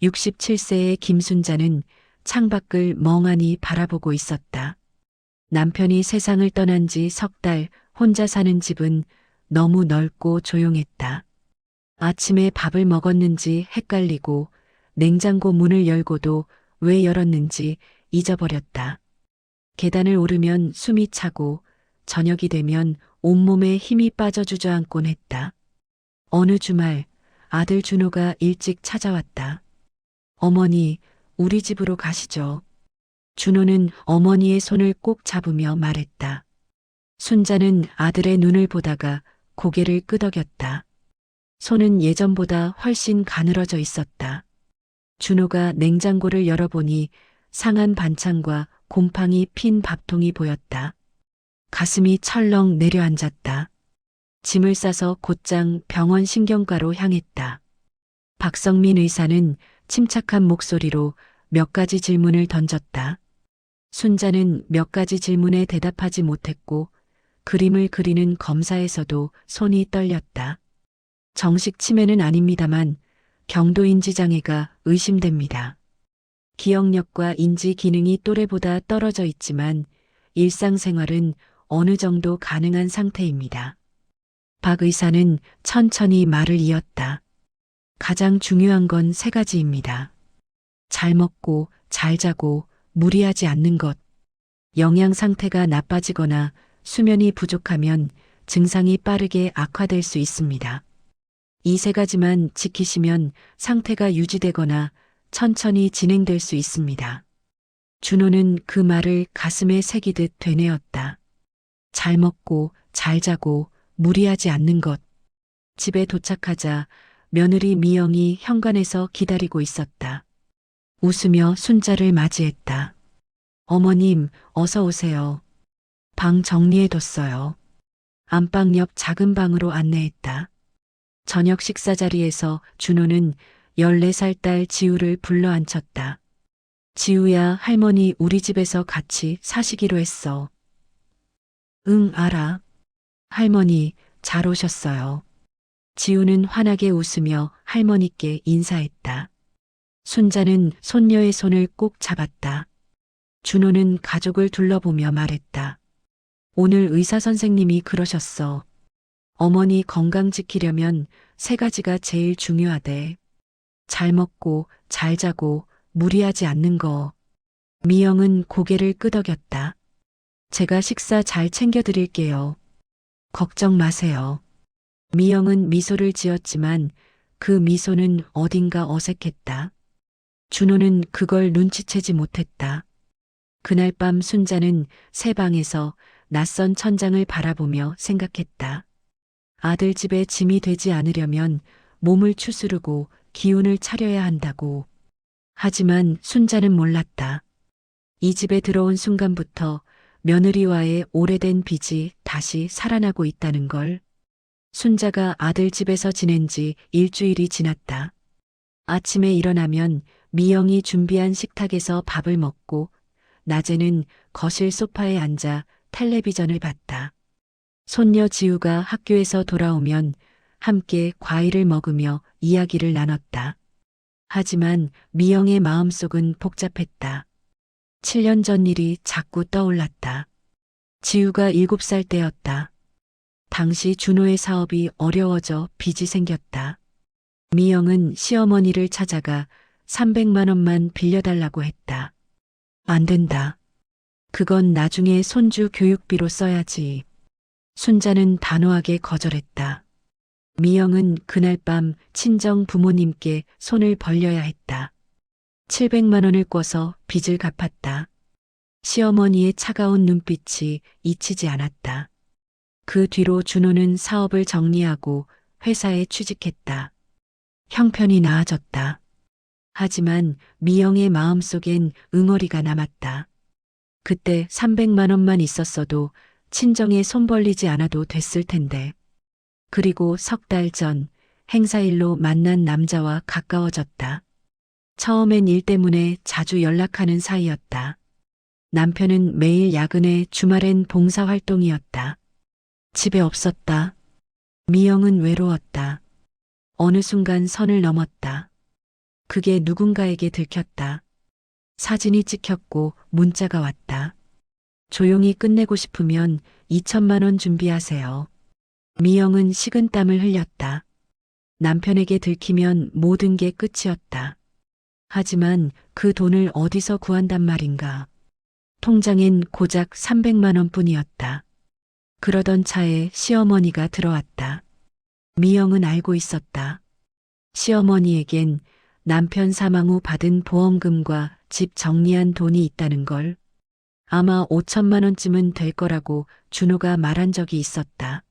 67세의 김순자는 창밖을 멍하니 바라보고 있었다. 남편이 세상을 떠난 지 석 달 혼자 사는 집은 너무 넓고 조용했다. 아침에 밥을 먹었는지 헷갈리고 냉장고 문을 열고도 왜 열었는지 잊어버렸다. 계단을 오르면 숨이 차고 저녁이 되면 온몸에 힘이 빠져 주저앉곤 했다. 어느 주말 아들 준호가 일찍 찾아왔다. 어머니, 우리 집으로 가시죠. 준호는 어머니의 손을 꼭 잡으며 말했다. 순자는 아들의 눈을 보다가 고개를 끄덕였다. 손은 예전보다 훨씬 가늘어져 있었다. 준호가 냉장고를 열어보니 상한 반찬과 곰팡이 핀 밥통이 보였다. 가슴이 철렁 내려앉았다. 짐을 싸서 곧장 병원 신경과로 향했다. 박성민 의사는 침착한 목소리로 몇 가지 질문을 던졌다. 순자는 몇 가지 질문에 대답하지 못했고 그림을 그리는 검사에서도 손이 떨렸다. 정식 치매는 아닙니다만 경도인지 장애가 의심됩니다. 기억력과 인지 기능이 또래보다 떨어져 있지만 일상생활은 어느 정도 가능한 상태입니다. 박 의사는 천천히 말을 이었다. 가장 중요한 건 세 가지입니다. 잘 먹고 잘 자고 무리하지 않는 것. 영양 상태가 나빠지거나 수면이 부족하면 증상이 빠르게 악화될 수 있습니다. 이 세 가지만 지키시면 상태가 유지되거나 천천히 진행될 수 있습니다. 준호는 그 말을 가슴에 새기듯 되뇌었다. 잘 먹고 잘 자고 무리하지 않는 것. 집에 도착하자 며느리 미영이 현관에서 기다리고 있었다. 웃으며 순자를 맞이했다. 어머님, 어서 오세요. 방 정리해뒀어요. 안방 옆 작은 방으로 안내했다. 저녁 식사 자리에서 준호는 14살 딸 지우를 불러 앉혔다. 지우야, 할머니 우리 집에서 같이 사시기로 했어. 응, 알아. 할머니, 잘 오셨어요. 지우는 환하게 웃으며 할머니께 인사했다. 순자는 손녀의 손을 꼭 잡았다. 준호는 가족을 둘러보며 말했다. 오늘 의사 선생님이 그러셨어. 어머니 건강 지키려면 세 가지가 제일 중요하대. 잘 먹고 잘 자고 무리하지 않는 거. 미영은 고개를 끄덕였다. 제가 식사 잘 챙겨드릴게요. 걱정 마세요. 미영은 미소를 지었지만 그 미소는 어딘가 어색했다. 준호는 그걸 눈치채지 못했다. 그날 밤 순자는 새 방에서 낯선 천장을 바라보며 생각했다. 아들 집에 짐이 되지 않으려면 몸을 추스르고 기운을 차려야 한다고. 하지만 순자는 몰랐다. 이 집에 들어온 순간부터 며느리와의 오래된 빚이 다시 살아나고 있다는 걸. 순자가 아들 집에서 지낸 지 일주일이 지났다. 아침에 일어나면 미영이 준비한 식탁에서 밥을 먹고 낮에는 거실 소파에 앉아 텔레비전을 봤다. 손녀 지우가 학교에서 돌아오면 함께 과일을 먹으며 이야기를 나눴다. 하지만 미영의 마음속은 복잡했다. 7년 전 일이 자꾸 떠올랐다. 지우가 7살 때였다. 당시 준호의 사업이 어려워져 빚이 생겼다. 미영은 시어머니를 찾아가 300만 원만 빌려달라고 했다. 안 된다. 그건 나중에 손주 교육비로 써야지. 순자는 단호하게 거절했다. 미영은 그날 밤 친정 부모님께 손을 벌려야 했다. 700만 원을 꿔서 빚을 갚았다. 시어머니의 차가운 눈빛이 잊히지 않았다. 그 뒤로 준호는 사업을 정리하고 회사에 취직했다. 형편이 나아졌다. 하지만 미영의 마음속엔 응어리가 남았다. 그때 300만 원만 있었어도 친정에 손 벌리지 않아도 됐을 텐데. 그리고 석 달 전 행사일로 만난 남자와 가까워졌다. 처음엔 일 때문에 자주 연락하는 사이였다. 남편은 매일 야근에 주말엔 봉사활동이었다. 집에 없었다. 미영은 외로웠다. 어느 순간 선을 넘었다. 그게 누군가에게 들켰다. 사진이 찍혔고 문자가 왔다. 조용히 끝내고 싶으면 2천만 원 준비하세요. 미영은 식은땀을 흘렸다. 남편에게 들키면 모든 게 끝이었다. 하지만 그 돈을 어디서 구한단 말인가. 통장엔 고작 300만 원뿐이었다. 그러던 차에 시어머니가 들어왔다. 미영은 알고 있었다. 시어머니에겐 남편 사망 후 받은 보험금과 집 정리한 돈이 있다는 걸. 아마 5천만 원쯤은 될 거라고 준호가 말한 적이 있었다.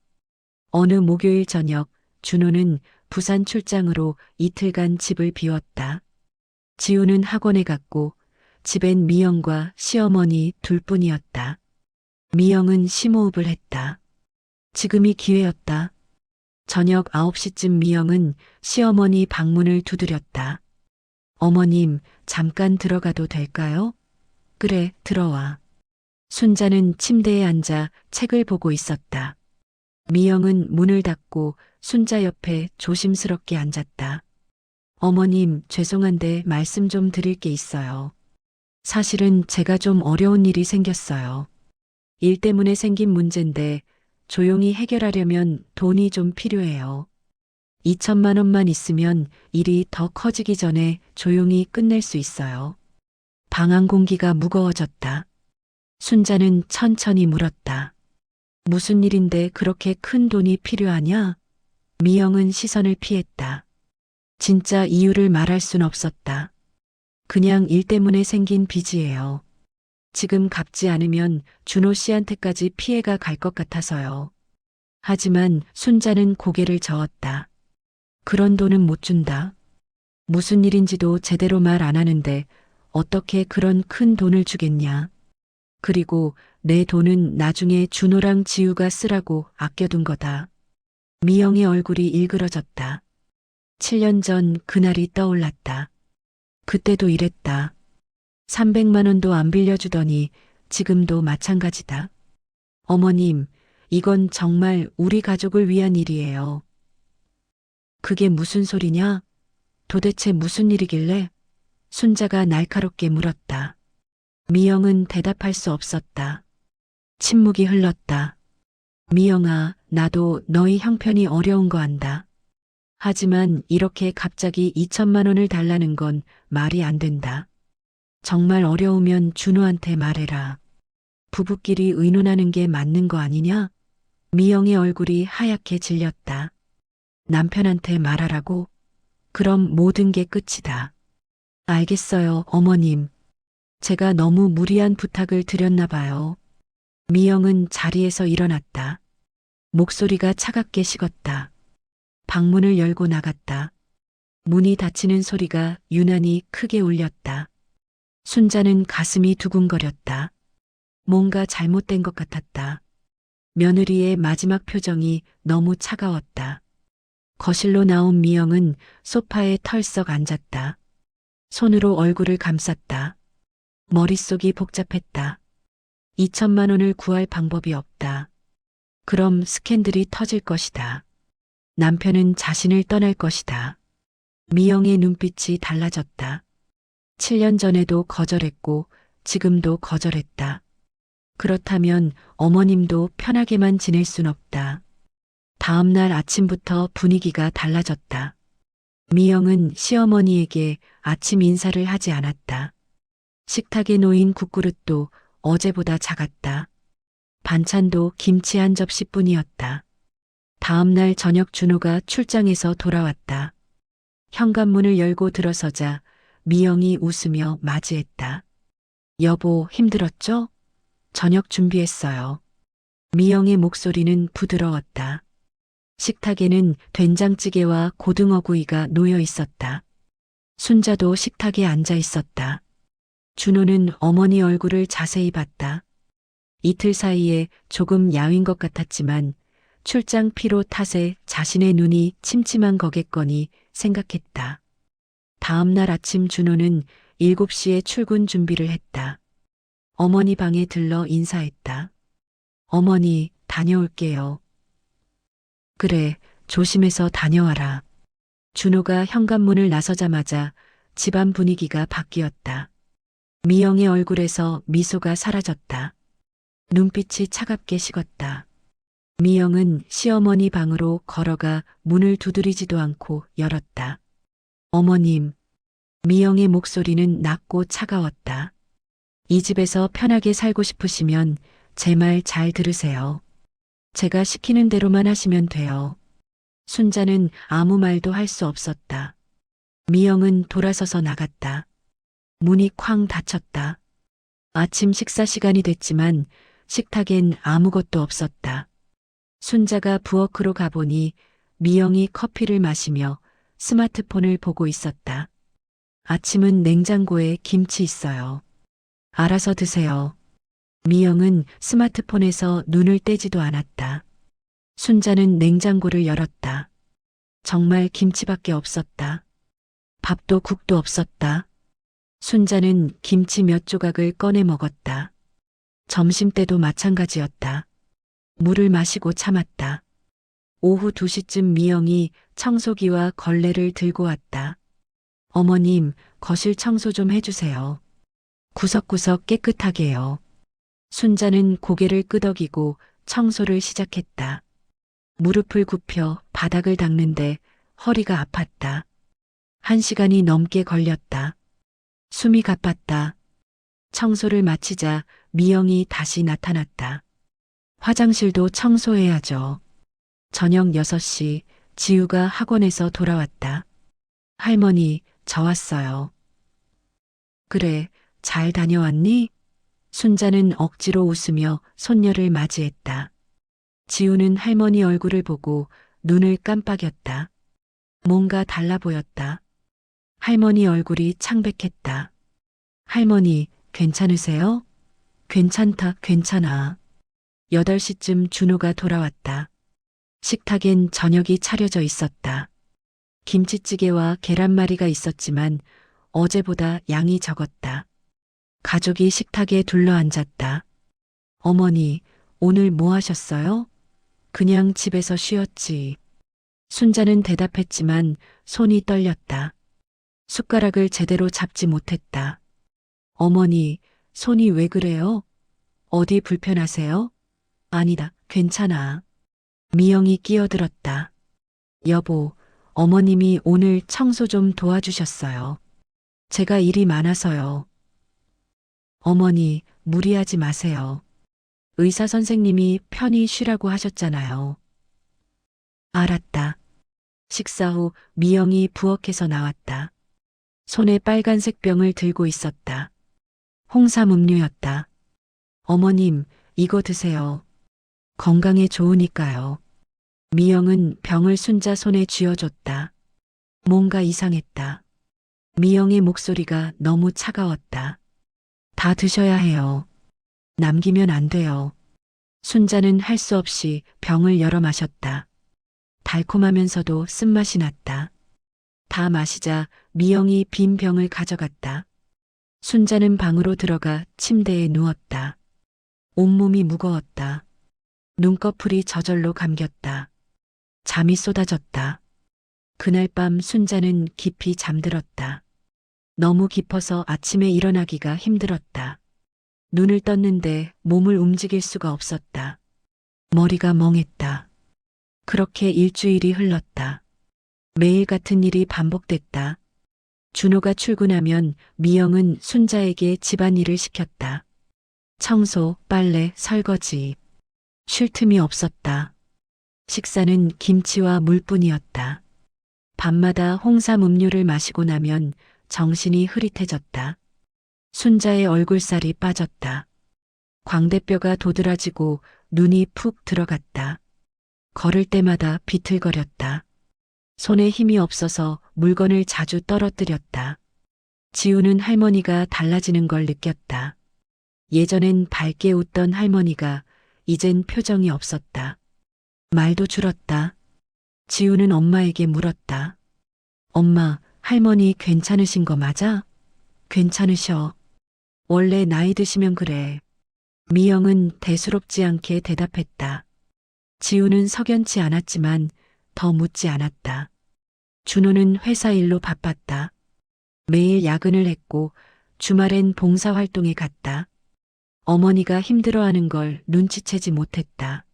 어느 목요일 저녁 준호는 부산 출장으로 이틀간 집을 비웠다. 지우는 학원에 갔고 집엔 미영과 시어머니 둘뿐이었다. 미영은 심호흡을 했다. 지금이 기회였다. 저녁 9시쯤 미영은 시어머니 방문을 두드렸다. 어머님, 잠깐 들어가도 될까요? 그래, 들어와. 순자는 침대에 앉아 책을 보고 있었다. 미영은 문을 닫고 순자 옆에 조심스럽게 앉았다. 어머님, 죄송한데 말씀 좀 드릴 게 있어요. 사실은 제가 좀 어려운 일이 생겼어요. 일 때문에 생긴 문제인데 조용히 해결하려면 돈이 좀 필요해요. 2천만 원만 있으면 일이 더 커지기 전에 조용히 끝낼 수 있어요. 방 안 공기가 무거워졌다. 순자는 천천히 물었다. 무슨 일인데 그렇게 큰 돈이 필요하냐? 미영은 시선을 피했다. 진짜 이유를 말할 순 없었다. 그냥 일 때문에 생긴 빚이에요. 지금 갚지 않으면 준호 씨한테까지 피해가 갈 것 같아서요. 하지만 순자는 고개를 저었다. 그런 돈은 못 준다. 무슨 일인지도 제대로 말 안 하는데 어떻게 그런 큰 돈을 주겠냐. 그리고 내 돈은 나중에 준호랑 지우가 쓰라고 아껴둔 거다. 미영의 얼굴이 일그러졌다. 7년 전 그날이 떠올랐다. 그때도 이랬다. 300만 원도 안 빌려주더니 지금도 마찬가지다. 어머님, 이건 정말 우리 가족을 위한 일이에요. 그게 무슨 소리냐? 도대체 무슨 일이길래? 순자가 날카롭게 물었다. 미영은 대답할 수 없었다. 침묵이 흘렀다. 미영아, 나도 너희 형편이 어려운 거 안다. 하지만 이렇게 갑자기 2천만 원을 달라는 건 말이 안 된다. 정말 어려우면 준호한테 말해라. 부부끼리 의논하는 게 맞는 거 아니냐? 미영의 얼굴이 하얗게 질렸다. 남편한테 말하라고? 그럼 모든 게 끝이다. 알겠어요, 어머님. 제가 너무 무리한 부탁을 드렸나 봐요. 미영은 자리에서 일어났다. 목소리가 차갑게 식었다. 방문을 열고 나갔다. 문이 닫히는 소리가 유난히 크게 울렸다. 순자는 가슴이 두근거렸다. 뭔가 잘못된 것 같았다. 며느리의 마지막 표정이 너무 차가웠다. 거실로 나온 미영은 소파에 털썩 앉았다. 손으로 얼굴을 감쌌다. 머릿속이 복잡했다. 2천만 원을 구할 방법이 없다. 그럼 스캔들이 터질 것이다. 남편은 자신을 떠날 것이다. 미영의 눈빛이 달라졌다. 7년 전에도 거절했고 지금도 거절했다. 그렇다면 어머님도 편하게만 지낼 순 없다. 다음 날 아침부터 분위기가 달라졌다. 미영은 시어머니에게 아침 인사를 하지 않았다. 식탁에 놓인 국그릇도 어제보다 작았다. 반찬도 김치 한 접시뿐이었다. 다음 날 저녁 준호가 출장에서 돌아왔다. 현관문을 열고 들어서자 미영이 웃으며 맞이했다. 여보, 힘들었죠? 저녁 준비했어요. 미영의 목소리는 부드러웠다. 식탁에는 된장찌개와 고등어구이가 놓여 있었다. 순자도 식탁에 앉아 있었다. 준호는 어머니 얼굴을 자세히 봤다. 이틀 사이에 조금 야윈 것 같았지만 출장 피로 탓에 자신의 눈이 침침한 거겠거니 생각했다. 다음 날 아침 준호는 7시에 출근 준비를 했다. 어머니 방에 들러 인사했다. 어머니, 다녀올게요. 그래, 조심해서 다녀와라. 준호가 현관문을 나서자마자 집안 분위기가 바뀌었다. 미영의 얼굴에서 미소가 사라졌다. 눈빛이 차갑게 식었다. 미영은 시어머니 방으로 걸어가 문을 두드리지도 않고 열었다. 어머님. 미영의 목소리는 낮고 차가웠다. 이 집에서 편하게 살고 싶으시면 제 말 잘 들으세요. 제가 시키는 대로만 하시면 돼요. 순자는 아무 말도 할 수 없었다. 미영은 돌아서서 나갔다. 문이 쾅 닫혔다. 아침 식사 시간이 됐지만 식탁엔 아무것도 없었다. 순자가 부엌으로 가보니 미영이 커피를 마시며 스마트폰을 보고 있었다. 아침은 냉장고에 김치 있어요. 알아서 드세요. 미영은 스마트폰에서 눈을 떼지도 않았다. 순자는 냉장고를 열었다. 정말 김치밖에 없었다. 밥도 국도 없었다. 순자는 김치 몇 조각을 꺼내 먹었다. 점심때도 마찬가지였다. 물을 마시고 참았다. 오후 2시쯤 미영이 청소기와 걸레를 들고 왔다. 어머님, 거실 청소 좀 해주세요. 구석구석 깨끗하게요. 순자는 고개를 끄덕이고 청소를 시작했다. 무릎을 굽혀 바닥을 닦는데 허리가 아팠다. 1시간이 넘게 걸렸다. 숨이 가빴다. 청소를 마치자 미영이 다시 나타났다. 화장실도 청소해야죠. 저녁 6시 지우가 학원에서 돌아왔다. 할머니, 저 왔어요. 그래, 잘 다녀왔니? 순자는 억지로 웃으며 손녀를 맞이했다. 지우는 할머니 얼굴을 보고 눈을 깜빡였다. 뭔가 달라 보였다. 할머니 얼굴이 창백했다. 할머니, 괜찮으세요? 괜찮다, 괜찮아. 8시쯤 준호가 돌아왔다. 식탁엔 저녁이 차려져 있었다. 김치찌개와 계란말이가 있었지만 어제보다 양이 적었다. 가족이 식탁에 둘러앉았다. 어머니, 오늘 뭐 하셨어요? 그냥 집에서 쉬었지. 순자는 대답했지만 손이 떨렸다. 숟가락을 제대로 잡지 못했다. 어머니, 손이 왜 그래요? 어디 불편하세요? 아니다, 괜찮아. 미영이 끼어들었다. 여보, 어머님이 오늘 청소 좀 도와주셨어요. 제가 일이 많아서요. 어머니, 무리하지 마세요. 의사 선생님이 편히 쉬라고 하셨잖아요. 알았다. 식사 후 미영이 부엌에서 나왔다. 손에 빨간색 병을 들고 있었다. 홍삼 음료였다. 어머님, 이거 드세요. 건강에 좋으니까요. 미영은 병을 순자 손에 쥐어줬다. 뭔가 이상했다. 미영의 목소리가 너무 차가웠다. 다 드셔야 해요. 남기면 안 돼요. 순자는 할 수 없이 병을 열어 마셨다. 달콤하면서도 쓴맛이 났다. 다 마시자 미영이 빈 병을 가져갔다. 순자는 방으로 들어가 침대에 누웠다. 온몸이 무거웠다. 눈꺼풀이 저절로 감겼다. 잠이 쏟아졌다. 그날 밤 순자는 깊이 잠들었다. 너무 깊어서 아침에 일어나기가 힘들었다. 눈을 떴는데 몸을 움직일 수가 없었다. 머리가 멍했다. 그렇게 일주일이 흘렀다. 매일 같은 일이 반복됐다. 준호가 출근하면 미영은 순자에게 집안일을 시켰다. 청소, 빨래, 설거지. 쉴 틈이 없었다. 식사는 김치와 물뿐이었다. 밤마다 홍삼 음료를 마시고 나면 정신이 흐릿해졌다. 순자의 얼굴살이 빠졌다. 광대뼈가 도드라지고 눈이 푹 들어갔다. 걸을 때마다 비틀거렸다. 손에 힘이 없어서 물건을 자주 떨어뜨렸다. 지우는 할머니가 달라지는 걸 느꼈다. 예전엔 밝게 웃던 할머니가 이젠 표정이 없었다. 말도 줄었다. 지우는 엄마에게 물었다. 엄마, 할머니 괜찮으신 거 맞아? 괜찮으셔. 원래 나이 드시면 그래. 미영은 대수롭지 않게 대답했다. 지우는 석연치 않았지만 더 묻지 않았다. 준호는 회사 일로 바빴다. 매일 야근을 했고 주말엔 봉사활동에 갔다. 어머니가 힘들어하는 걸 눈치채지 못했다.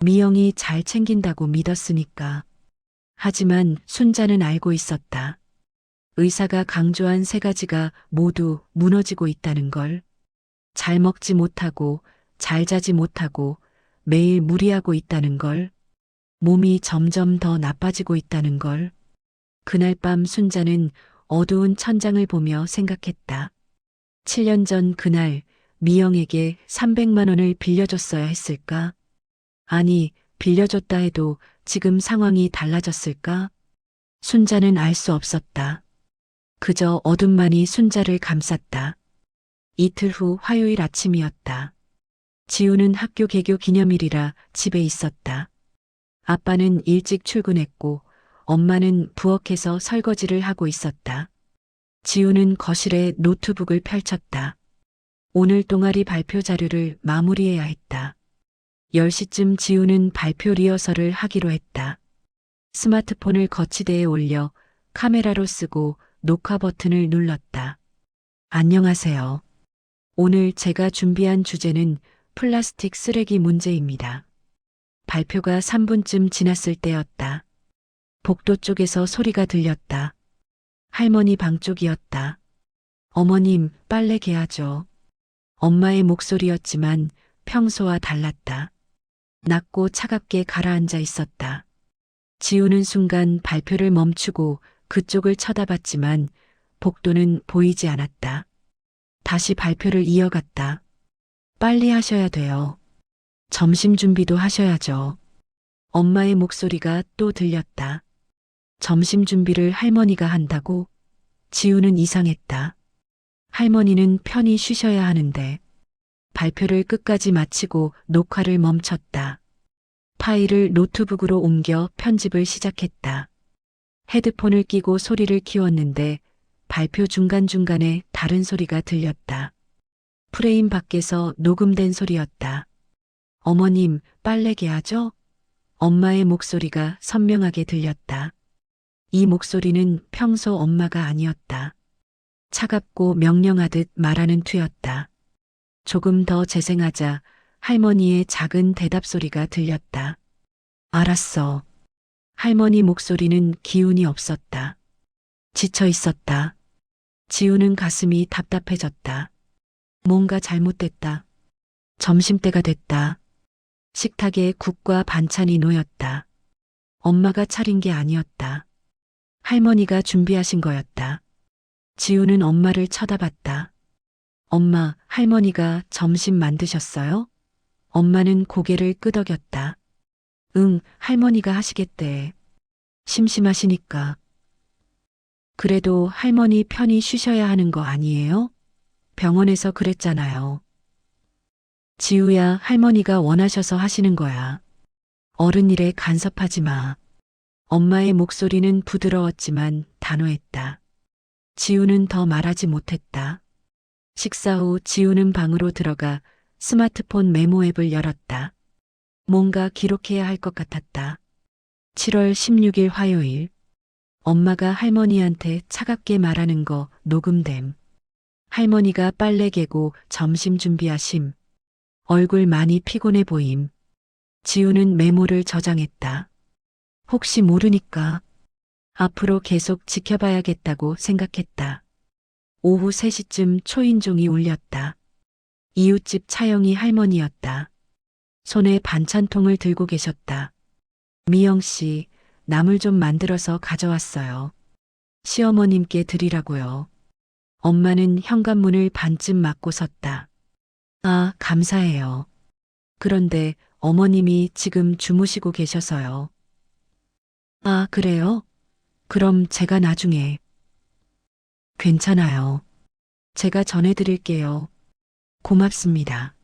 미영이 잘 챙긴다고 믿었으니까. 하지만 순자는 알고 있었다. 의사가 강조한 세 가지가 모두 무너지고 있다는 걸. 잘 먹지 못하고, 잘 자지 못하고, 매일 무리하고 있다는 걸. 몸이 점점 더 나빠지고 있다는 걸. 그날 밤 순자는 어두운 천장을 보며 생각했다. 7년 전 그날 미영에게 300만 원을 빌려줬어야 했을까? 아니, 빌려줬다 해도 지금 상황이 달라졌을까? 순자는 알 수 없었다. 그저 어둠만이 순자를 감쌌다. 이틀 후 화요일 아침이었다. 지우는 학교 개교 기념일이라 집에 있었다. 아빠는 일찍 출근했고 엄마는 부엌에서 설거지를 하고 있었다. 지우는 거실에 노트북을 펼쳤다. 오늘 동아리 발표 자료를 마무리해야 했다. 10시쯤 지우는 발표 리허설을 하기로 했다. 스마트폰을 거치대에 올려 카메라로 쓰고 녹화 버튼을 눌렀다. 안녕하세요. 오늘 제가 준비한 주제는 플라스틱 쓰레기 문제입니다. 발표가 3분쯤 지났을 때였다. 복도 쪽에서 소리가 들렸다. 할머니 방 쪽이었다. 어머님, 빨래 개하죠. 엄마의 목소리였지만 평소와 달랐다. 낮고 차갑게 가라앉아 있었다. 지우는 순간 발표를 멈추고 그쪽을 쳐다봤지만 복도는 보이지 않았다. 다시 발표를 이어갔다. 빨리 하셔야 돼요. 점심 준비도 하셔야죠. 엄마의 목소리가 또 들렸다. 점심 준비를 할머니가 한다고? 지우는 이상했다. 할머니는 편히 쉬셔야 하는데. 발표를 끝까지 마치고 녹화를 멈췄다. 파일을 노트북으로 옮겨 편집을 시작했다. 헤드폰을 끼고 소리를 키웠는데 발표 중간중간에 다른 소리가 들렸다. 프레임 밖에서 녹음된 소리였다. 어머님, 빨래 개하죠? 엄마의 목소리가 선명하게 들렸다. 이 목소리는 평소 엄마가 아니었다. 차갑고 명령하듯 말하는 투였다. 조금 더 재생하자 할머니의 작은 대답 소리가 들렸다. 알았어. 할머니 목소리는 기운이 없었다. 지쳐 있었다. 지우는 가슴이 답답해졌다. 뭔가 잘못됐다. 점심때가 됐다. 식탁에 국과 반찬이 놓였다. 엄마가 차린 게 아니었다. 할머니가 준비하신 거였다. 지우는 엄마를 쳐다봤다. 엄마, 할머니가 점심 만드셨어요? 엄마는 고개를 끄덕였다. 응, 할머니가 하시겠대. 심심하시니까. 그래도 할머니 편히 쉬셔야 하는 거 아니에요? 병원에서 그랬잖아요. 지우야, 할머니가 원하셔서 하시는 거야. 어른 일에 간섭하지 마. 엄마의 목소리는 부드러웠지만 단호했다. 지우는 더 말하지 못했다. 식사 후 지우는 방으로 들어가 스마트폰 메모 앱을 열었다. 뭔가 기록해야 할 것 같았다. 7월 16일 화요일. 엄마가 할머니한테 차갑게 말하는 거 녹음됨. 할머니가 빨래 개고 점심 준비하심. 얼굴 많이 피곤해 보임. 지우는 메모를 저장했다. 혹시 모르니까 앞으로 계속 지켜봐야겠다고 생각했다. 오후 3시쯤 초인종이 울렸다. 이웃집 차영이 할머니였다. 손에 반찬통을 들고 계셨다. 미영 씨, 나물 좀 만들어서 가져왔어요. 시어머님께 드리라고요. 엄마는 현관문을 반쯤 막고 섰다. 아, 감사해요. 그런데 어머님이 지금 주무시고 계셔서요. 아, 그래요? 그럼 제가 나중에. 괜찮아요. 제가 전해드릴게요. 고맙습니다.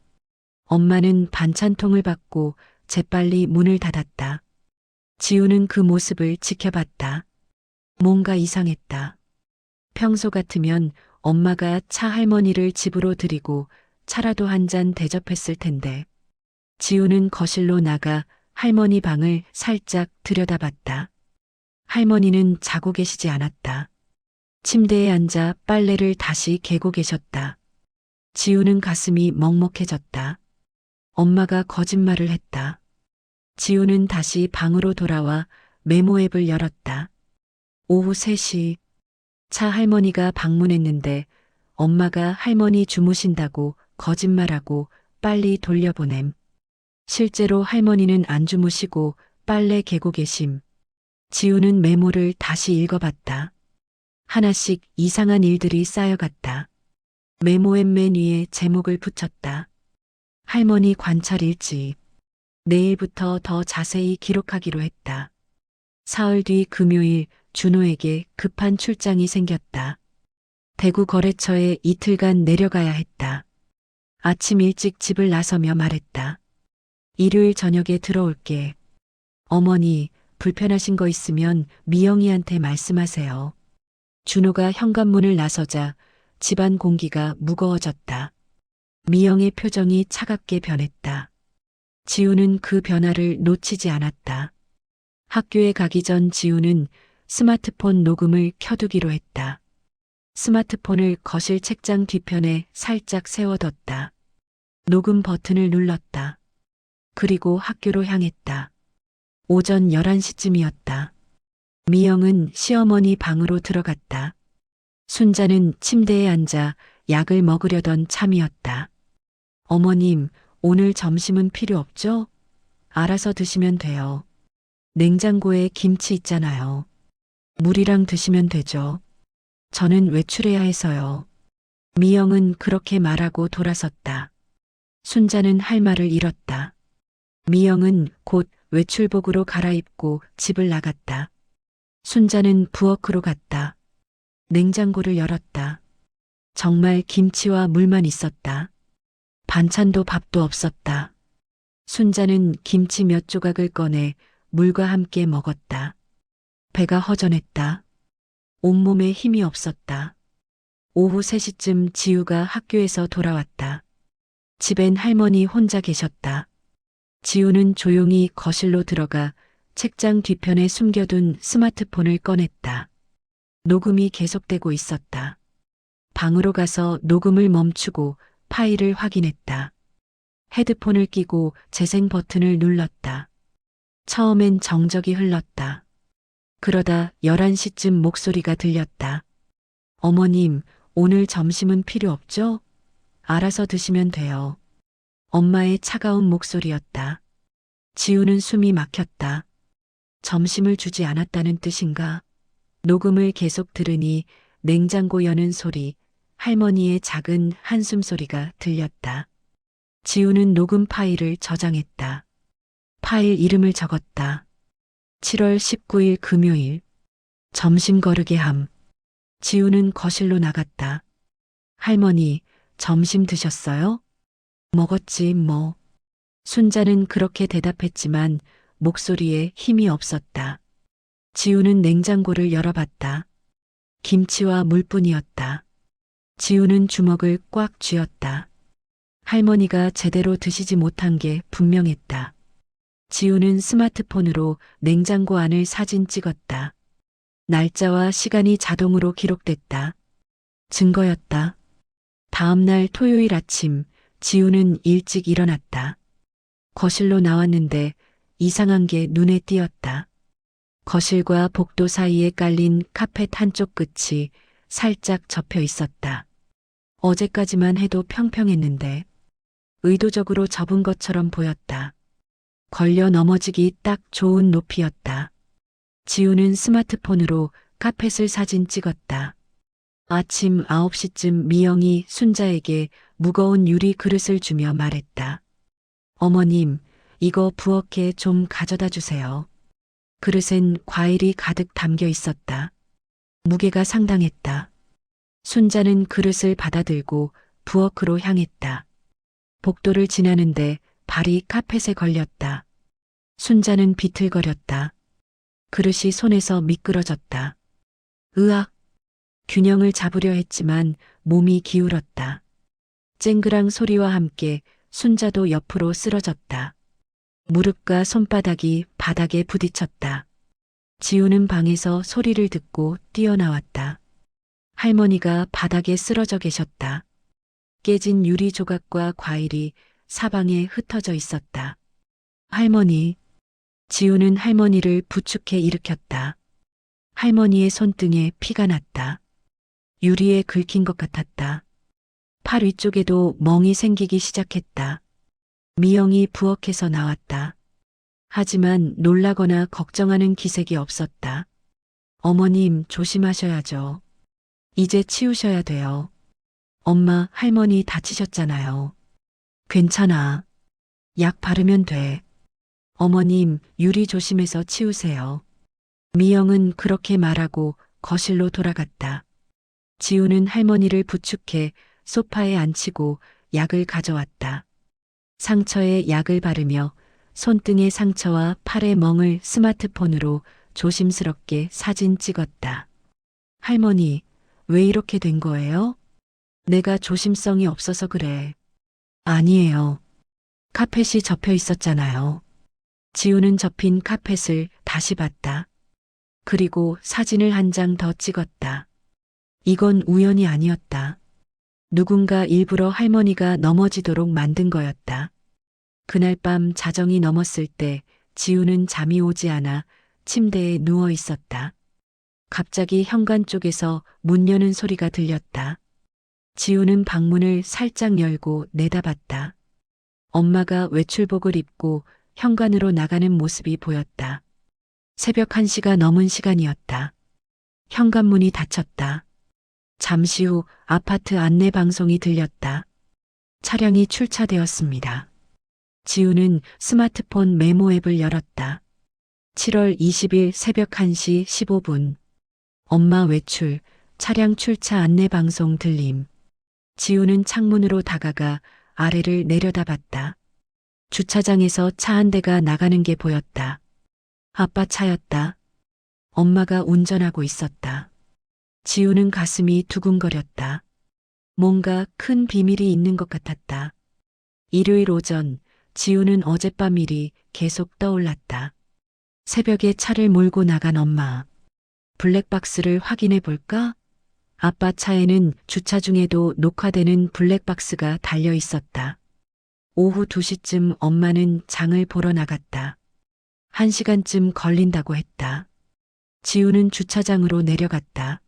엄마는 반찬통을 받고 재빨리 문을 닫았다. 지우는 그 모습을 지켜봤다. 뭔가 이상했다. 평소 같으면 엄마가 차 할머니를 집으로 들이고 차라도 한 잔 대접했을 텐데. 지우는 거실로 나가 할머니 방을 살짝 들여다봤다. 할머니는 자고 계시지 않았다. 침대에 앉아 빨래를 다시 개고 계셨다. 지우는 가슴이 먹먹해졌다. 엄마가 거짓말을 했다. 지우는 다시 방으로 돌아와 메모 앱을 열었다. 오후 3시 차 할머니가 방문했는데 엄마가 할머니 주무신다고 거짓말하고 빨리 돌려보냄. 실제로 할머니는 안 주무시고 빨래 개고 계심. 지우는 메모를 다시 읽어봤다. 하나씩 이상한 일들이 쌓여갔다. 메모 앱 맨 위에 제목을 붙였다. 할머니 관찰 일지. 내일부터 더 자세히 기록하기로 했다. 사흘 뒤 금요일 준호에게 급한 출장이 생겼다. 대구 거래처에 이틀간 내려가야 했다. 아침 일찍 집을 나서며 말했다. 일요일 저녁에 들어올게. 어머니, 불편하신 거 있으면 미영이한테 말씀하세요. 준호가 현관문을 나서자 집안 공기가 무거워졌다. 미영의 표정이 차갑게 변했다. 지우는 그 변화를 놓치지 않았다. 학교에 가기 전 지우는 스마트폰 녹음을 켜두기로 했다. 스마트폰을 거실 책장 뒤편에 살짝 세워뒀다. 녹음 버튼을 눌렀다. 그리고 학교로 향했다. 오전 11시쯤이었다. 미영은 시어머니 방으로 들어갔다. 순자는 침대에 앉아 약을 먹으려던 참이었다. 어머님, 오늘 점심은 필요 없죠? 알아서 드시면 돼요. 냉장고에 김치 있잖아요. 물이랑 드시면 되죠. 저는 외출해야 해서요. 미영은 그렇게 말하고 돌아섰다. 순자는 할 말을 잃었다. 미영은 곧 외출복으로 갈아입고 집을 나갔다. 순자는 부엌으로 갔다. 냉장고를 열었다. 정말 김치와 물만 있었다. 반찬도 밥도 없었다. 순자는 김치 몇 조각을 꺼내 물과 함께 먹었다. 배가 허전했다. 온몸에 힘이 없었다. 오후 3시쯤 지우가 학교에서 돌아왔다. 집엔 할머니 혼자 계셨다. 지우는 조용히 거실로 들어가 책장 뒤편에 숨겨둔 스마트폰을 꺼냈다. 녹음이 계속되고 있었다. 방으로 가서 녹음을 멈추고 파일을 확인했다. 헤드폰을 끼고 재생 버튼을 눌렀다. 처음엔 정적이 흘렀다. 그러다 11시쯤 목소리가 들렸다. 어머님, 오늘 점심은 필요 없죠? 알아서 드시면 돼요. 엄마의 차가운 목소리였다. 지우는 숨이 막혔다. 점심을 주지 않았다는 뜻인가? 녹음을 계속 들으니 냉장고 여는 소리, 할머니의 작은 한숨 소리가 들렸다. 지우는 녹음 파일을 저장했다. 파일 이름을 적었다. 7월 19일 금요일. 점심 거르게 함. 지우는 거실로 나갔다. 할머니, 점심 드셨어요? 먹었지, 뭐. 순자는 그렇게 대답했지만 목소리에 힘이 없었다. 지우는 냉장고를 열어봤다. 김치와 물뿐이었다. 지우는 주먹을 꽉 쥐었다. 할머니가 제대로 드시지 못한 게 분명했다. 지우는 스마트폰으로 냉장고 안을 사진 찍었다. 날짜와 시간이 자동으로 기록됐다. 증거였다. 다음 날 토요일 아침, 지우는 일찍 일어났다. 거실로 나왔는데 이상한 게 눈에 띄었다. 거실과 복도 사이에 깔린 카펫 한쪽 끝이 살짝 접혀 있었다. 어제까지만 해도 평평했는데 의도적으로 접은 것처럼 보였다. 걸려 넘어지기 딱 좋은 높이였다. 지우는 스마트폰으로 카펫을 사진 찍었다. 아침 9시쯤 미영이 순자에게 무거운 유리 그릇을 주며 말했다. 어머님, 이거 부엌에 좀 가져다 주세요. 그릇엔 과일이 가득 담겨 있었다. 무게가 상당했다. 순자는 그릇을 받아들고 부엌으로 향했다. 복도를 지나는데 발이 카펫에 걸렸다. 순자는 비틀거렸다. 그릇이 손에서 미끄러졌다. 으악! 균형을 잡으려 했지만 몸이 기울었다. 쨍그랑 소리와 함께 순자도 옆으로 쓰러졌다. 무릎과 손바닥이 바닥에 부딪혔다. 지우는 방에서 소리를 듣고 뛰어나왔다. 할머니가 바닥에 쓰러져 계셨다. 깨진 유리 조각과 과일이 사방에 흩어져 있었다. 할머니. 지우는 할머니를 부축해 일으켰다. 할머니의 손등에 피가 났다. 유리에 긁힌 것 같았다. 팔 위쪽에도 멍이 생기기 시작했다. 미영이 부엌에서 나왔다. 하지만 놀라거나 걱정하는 기색이 없었다. 어머님, 조심하셔야죠. 이제 치우셔야 돼요. 엄마, 할머니 다치셨잖아요. 괜찮아. 약 바르면 돼. 어머님, 유리 조심해서 치우세요. 미영은 그렇게 말하고 거실로 돌아갔다. 지우는 할머니를 부축해 소파에 앉히고 약을 가져왔다. 상처에 약을 바르며 손등의 상처와 팔의 멍을 스마트폰으로 조심스럽게 사진 찍었다. 할머니, 왜 이렇게 된 거예요? 내가 조심성이 없어서 그래. 아니에요. 카펫이 접혀 있었잖아요. 지우는 접힌 카펫을 다시 봤다. 그리고 사진을 한 장 더 찍었다. 이건 우연이 아니었다. 누군가 일부러 할머니가 넘어지도록 만든 거였다. 그날 밤 자정이 넘었을 때 지우는 잠이 오지 않아 침대에 누워 있었다. 갑자기 현관 쪽에서 문 여는 소리가 들렸다. 지우는 방문을 살짝 열고 내다봤다. 엄마가 외출복을 입고 현관으로 나가는 모습이 보였다. 새벽 1시가 넘은 시간이었다. 현관문이 닫혔다. 잠시 후 아파트 안내 방송이 들렸다. 차량이 출차되었습니다. 지우는 스마트폰 메모 앱을 열었다. 7월 20일 새벽 1시 15분. 엄마 외출, 차량 출차 안내 방송 들림. 지우는 창문으로 다가가 아래를 내려다봤다. 주차장에서 차 한 대가 나가는 게 보였다. 아빠 차였다. 엄마가 운전하고 있었다. 지우는 가슴이 두근거렸다. 뭔가 큰 비밀이 있는 것 같았다. 일요일 오전, 지우는 어젯밤 일이 계속 떠올랐다. 새벽에 차를 몰고 나간 엄마. 블랙박스를 확인해 볼까? 아빠 차에는 주차 중에도 녹화되는 블랙박스가 달려 있었다. 오후 2시쯤 엄마는 장을 보러 나갔다. 1시간쯤 걸린다고 했다. 지우는 주차장으로 내려갔다.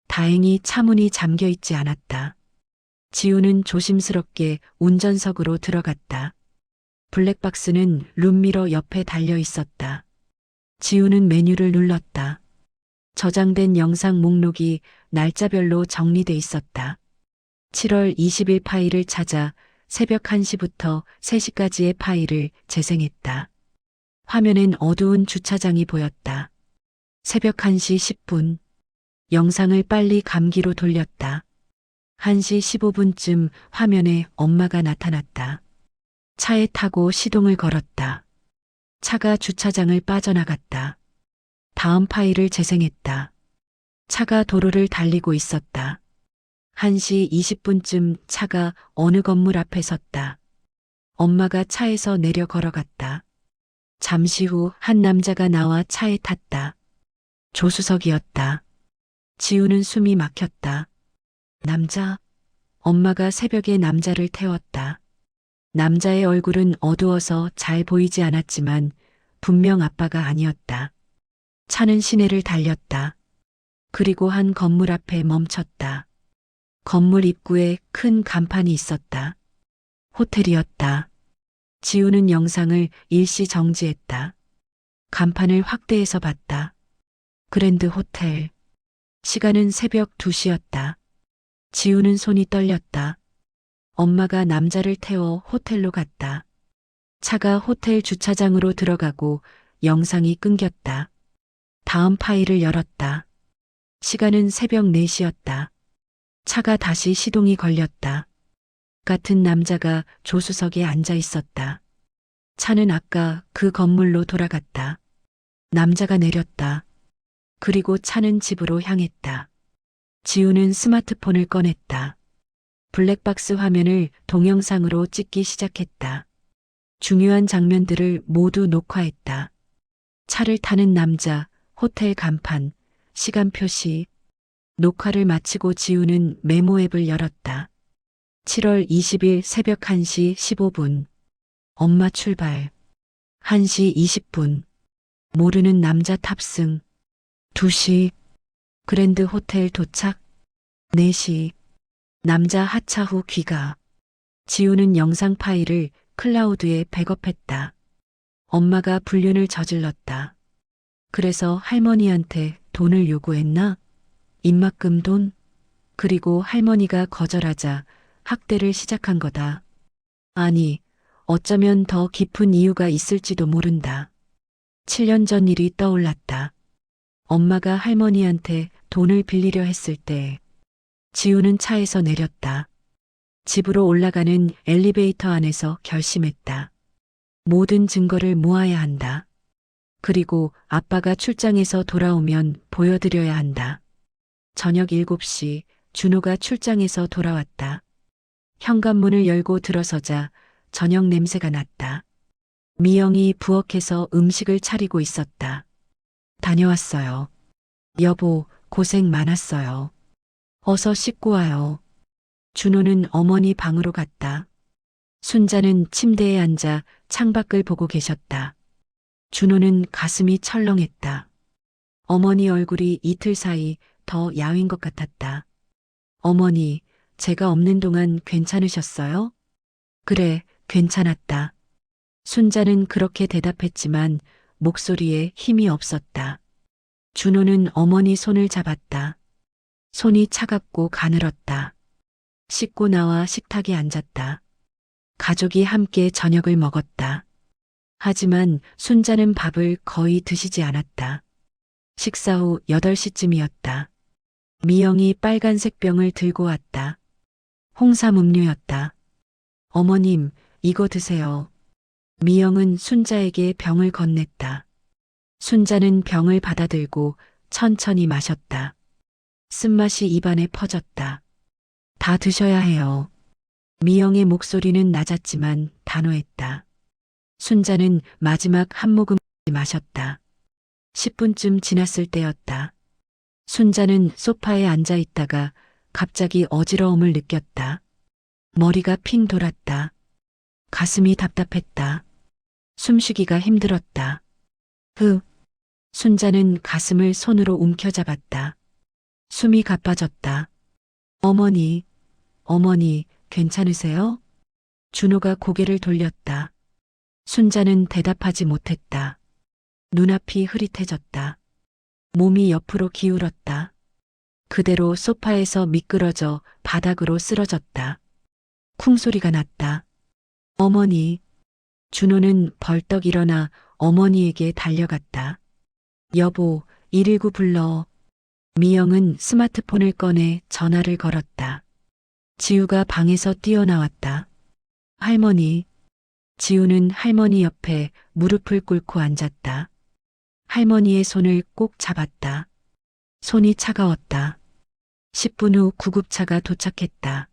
다행히 차문이 잠겨 있지 않았다. 지우는 조심스럽게 운전석으로 들어갔다. 블랙박스는 룸미러 옆에 달려 있었다. 지우는 메뉴를 눌렀다. 저장된 영상 목록이 날짜별로 정리돼 있었다. 7월 20일 파일을 찾아 새벽 1시부터 3시까지의 파일을 재생했다. 화면엔 어두운 주차장이 보였다. 새벽 1시 10분. 영상을 빨리 감기로 돌렸다. 1시 15분쯤 화면에 엄마가 나타났다. 차에 타고 시동을 걸었다. 차가 주차장을 빠져나갔다. 다음 파일을 재생했다. 차가 도로를 달리고 있었다. 1시 20분쯤 차가 어느 건물 앞에 섰다. 엄마가 차에서 내려 걸어갔다. 잠시 후 한 남자가 나와 차에 탔다. 조수석이었다. 지우는 숨이 막혔다. 남자. 엄마가 새벽에 남자를 태웠다. 남자의 얼굴은 어두워서 잘 보이지 않았지만 분명 아빠가 아니었다. 차는 시내를 달렸다. 그리고 한 건물 앞에 멈췄다. 건물 입구에 큰 간판이 있었다. 호텔이었다. 지우는 영상을 일시 정지했다. 간판을 확대해서 봤다. 그랜드 호텔. 시간은 새벽 2시였다. 지우는 손이 떨렸다. 엄마가 남자를 태워 호텔로 갔다. 차가 호텔 주차장으로 들어가고 영상이 끊겼다. 다음 파일을 열었다. 시간은 새벽 4시였다. 차가 다시 시동이 걸렸다. 같은 남자가 조수석에 앉아 있었다. 차는 아까 그 건물로 돌아갔다. 남자가 내렸다. 그리고 차는 집으로 향했다. 지우는 스마트폰을 꺼냈다. 블랙박스 화면을 동영상으로 찍기 시작했다. 중요한 장면들을 모두 녹화했다. 차를 타는 남자, 호텔 간판, 시간 표시. 녹화를 마치고 지우는 메모 앱을 열었다. 7월 20일 새벽 1시 15분. 엄마 출발. 1시 20분. 모르는 남자 탑승. 2시. 그랜드 호텔 도착. 4시. 남자 하차 후 귀가. 지우는 영상 파일을 클라우드에 백업했다. 엄마가 불륜을 저질렀다. 그래서 할머니한테 돈을 요구했나? 입막금 돈? 그리고 할머니가 거절하자 학대를 시작한 거다. 아니, 어쩌면 더 깊은 이유가 있을지도 모른다. 7년 전 일이 떠올랐다. 엄마가 할머니한테 돈을 빌리려 했을 때 지우는 차에서 내렸다. 집으로 올라가는 엘리베이터 안에서 결심했다. 모든 증거를 모아야 한다. 그리고 아빠가 출장에서 돌아오면 보여드려야 한다. 저녁 7시 준호가 출장에서 돌아왔다. 현관문을 열고 들어서자 저녁 냄새가 났다. 미영이 부엌에서 음식을 차리고 있었다. 다녀왔어요. 여보, 고생 많았어요. 어서 씻고 와요. 준호는 어머니 방으로 갔다. 순자는 침대에 앉아 창밖을 보고 계셨다. 준호는 가슴이 철렁했다. 어머니 얼굴이 이틀 사이 더 야윈 것 같았다. 어머니, 제가 없는 동안 괜찮으셨어요? 그래, 괜찮았다. 순자는 그렇게 대답했지만 목소리에 힘이 없었다. 준호는 어머니 손을 잡았다. 손이 차갑고 가늘었다. 씻고 나와 식탁에 앉았다. 가족이 함께 저녁을 먹었다. 하지만 순자는 밥을 거의 드시지 않았다. 식사 후 8시쯤이었다. 미영이 빨간색 병을 들고 왔다. 홍삼 음료였다. 어머님, 이거 드세요. 미영은 순자에게 병을 건넸다. 순자는 병을 받아들고 천천히 마셨다. 쓴맛이 입안에 퍼졌다. 다 드셔야 해요. 미영의 목소리는 낮았지만 단호했다. 순자는 마지막 한 모금 마셨다. 10분쯤 지났을 때였다. 순자는 소파에 앉아 있다가 갑자기 어지러움을 느꼈다. 머리가 핑 돌았다. 가슴이 답답했다. 숨쉬기가 힘들었다. 순자는 가슴을 손으로 움켜잡았다. 숨이 가빠졌다. 어머니, 괜찮으세요? 준호가 고개를 돌렸다. 순자는 대답하지 못했다. 눈앞이 흐릿해졌다. 몸이 옆으로 기울었다. 그대로 소파에서 미끄러져 바닥으로 쓰러졌다. 쿵 소리가 났다. 어머니. 준호는 벌떡 일어나 어머니에게 달려갔다. 여보, 119 불러. 미영은 스마트폰을 꺼내 전화를 걸었다. 지우가 방에서 뛰어나왔다. 할머니. 지우는 할머니 옆에 무릎을 꿇고 앉았다. 할머니의 손을 꼭 잡았다. 손이 차가웠다. 10분 후 구급차가 도착했다.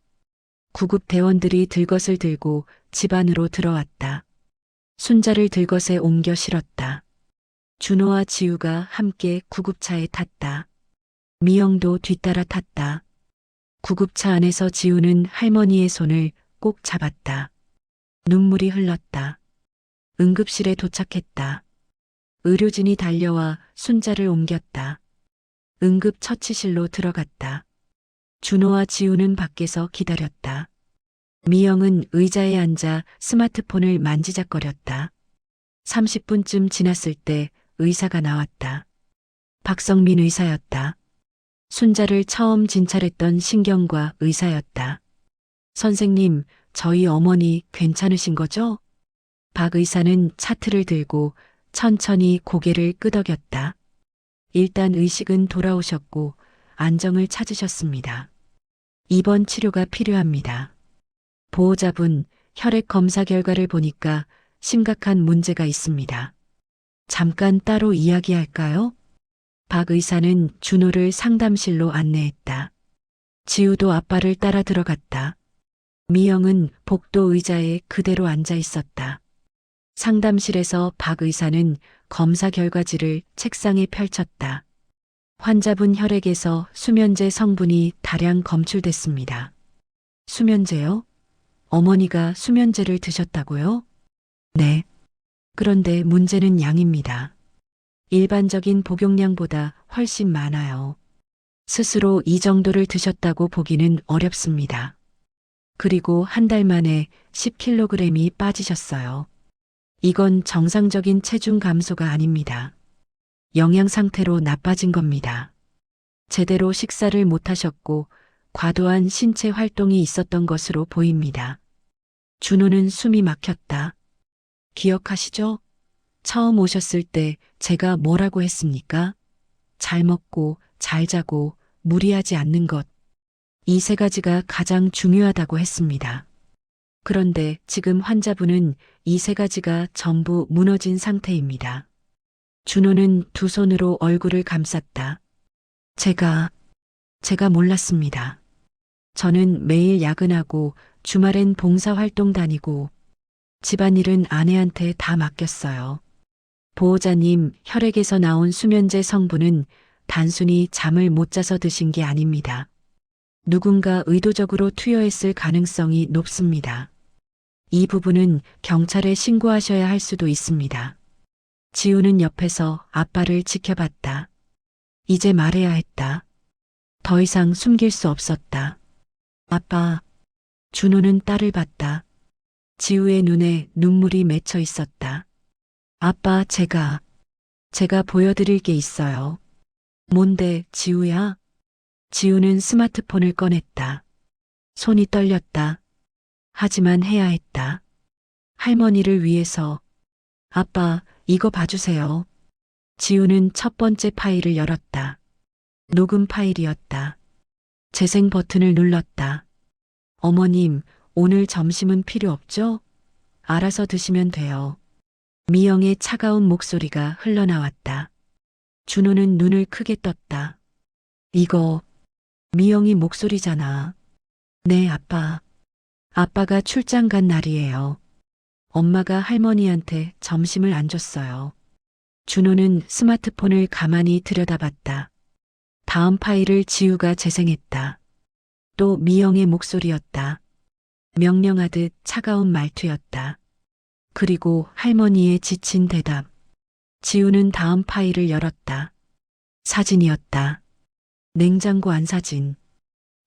구급 대원들이 들것을 들고 집 안으로 들어왔다. 순자를 들것에 옮겨 실었다. 준호와 지우가 함께 구급차에 탔다. 미영도 뒤따라 탔다. 구급차 안에서 지우는 할머니의 손을 꼭 잡았다. 눈물이 흘렀다. 응급실에 도착했다. 의료진이 달려와 순자를 옮겼다. 응급처치실로 들어갔다. 준호와 지우는 밖에서 기다렸다. 미영은 의자에 앉아 스마트폰을 만지작거렸다. 30분쯤 지났을 때 의사가 나왔다. 박성민 의사였다. 순자를 처음 진찰했던 신경과 의사였다. 선생님, 저희 어머니 괜찮으신 거죠? 박 의사는 차트를 들고 천천히 고개를 끄덕였다. 일단 의식은 돌아오셨고 안정을 찾으셨습니다. 입원 치료가 필요합니다. 보호자분, 혈액 검사 결과를 보니까 심각한 문제가 있습니다. 잠깐 따로 이야기할까요? 박 의사는 준호를 상담실로 안내했다. 지우도 아빠를 따라 들어갔다. 미영은 복도 의자에 그대로 앉아 있었다. 상담실에서 박 의사는 검사 결과지를 책상에 펼쳤다. 환자분 혈액에서 수면제 성분이 다량 검출됐습니다. 수면제요? 어머니가 수면제를 드셨다고요? 네. 그런데 문제는 양입니다. 일반적인 복용량보다 훨씬 많아요. 스스로 이 정도를 드셨다고 보기는 어렵습니다. 그리고 한 달 만에 10kg이 빠지셨어요. 이건 정상적인 체중 감소가 아닙니다. 영양 상태로 나빠진 겁니다. 제대로 식사를 못 하셨고 과도한 신체 활동이 있었던 것으로 보입니다. 준호는 숨이 막혔다. 기억하시죠? 처음 오셨을 때 제가 뭐라고 했습니까? 잘 먹고 잘 자고 무리하지 않는 것. 이 세 가지가 가장 중요하다고 했습니다. 그런데 지금 환자분은 이 세 가지가 전부 무너진 상태입니다. 준호는 두 손으로 얼굴을 감쌌다. 제가 몰랐습니다. 저는 매일 야근하고 주말엔 봉사활동 다니고 집안일은 아내한테 다 맡겼어요. 보호자님, 혈액에서 나온 수면제 성분은 단순히 잠을 못 자서 드신 게 아닙니다. 누군가 의도적으로 투여했을 가능성이 높습니다. 이 부분은 경찰에 신고하셔야 할 수도 있습니다. 지우는 옆에서 아빠를 지켜봤다. 이제 말해야 했다. 더 이상 숨길 수 없었다. 아빠. 준호는 딸을 봤다. 지우의 눈에 눈물이 맺혀 있었다. 아빠, 제가 보여드릴 게 있어요. 뭔데, 지우야? 지우는 스마트폰을 꺼냈다. 손이 떨렸다. 하지만 해야 했다. 할머니를 위해서. 아빠, 이거 봐주세요. 지우는 첫 번째 파일을 열었다. 녹음 파일이었다. 재생 버튼을 눌렀다. 어머님, 오늘 점심은 필요 없죠? 알아서 드시면 돼요. 미영의 차가운 목소리가 흘러나왔다. 준호는 눈을 크게 떴다. 이거 미영이 목소리잖아. 네, 아빠. 아빠가 출장 간 날이에요. 엄마가 할머니한테 점심을 안 줬어요. 준호는 스마트폰을 가만히 들여다봤다. 다음 파일을 지우가 재생했다. 또 미영의 목소리였다. 명령하듯 차가운 말투였다. 그리고 할머니의 지친 대답. 지우는 다음 파일을 열었다. 사진이었다. 냉장고 안 사진.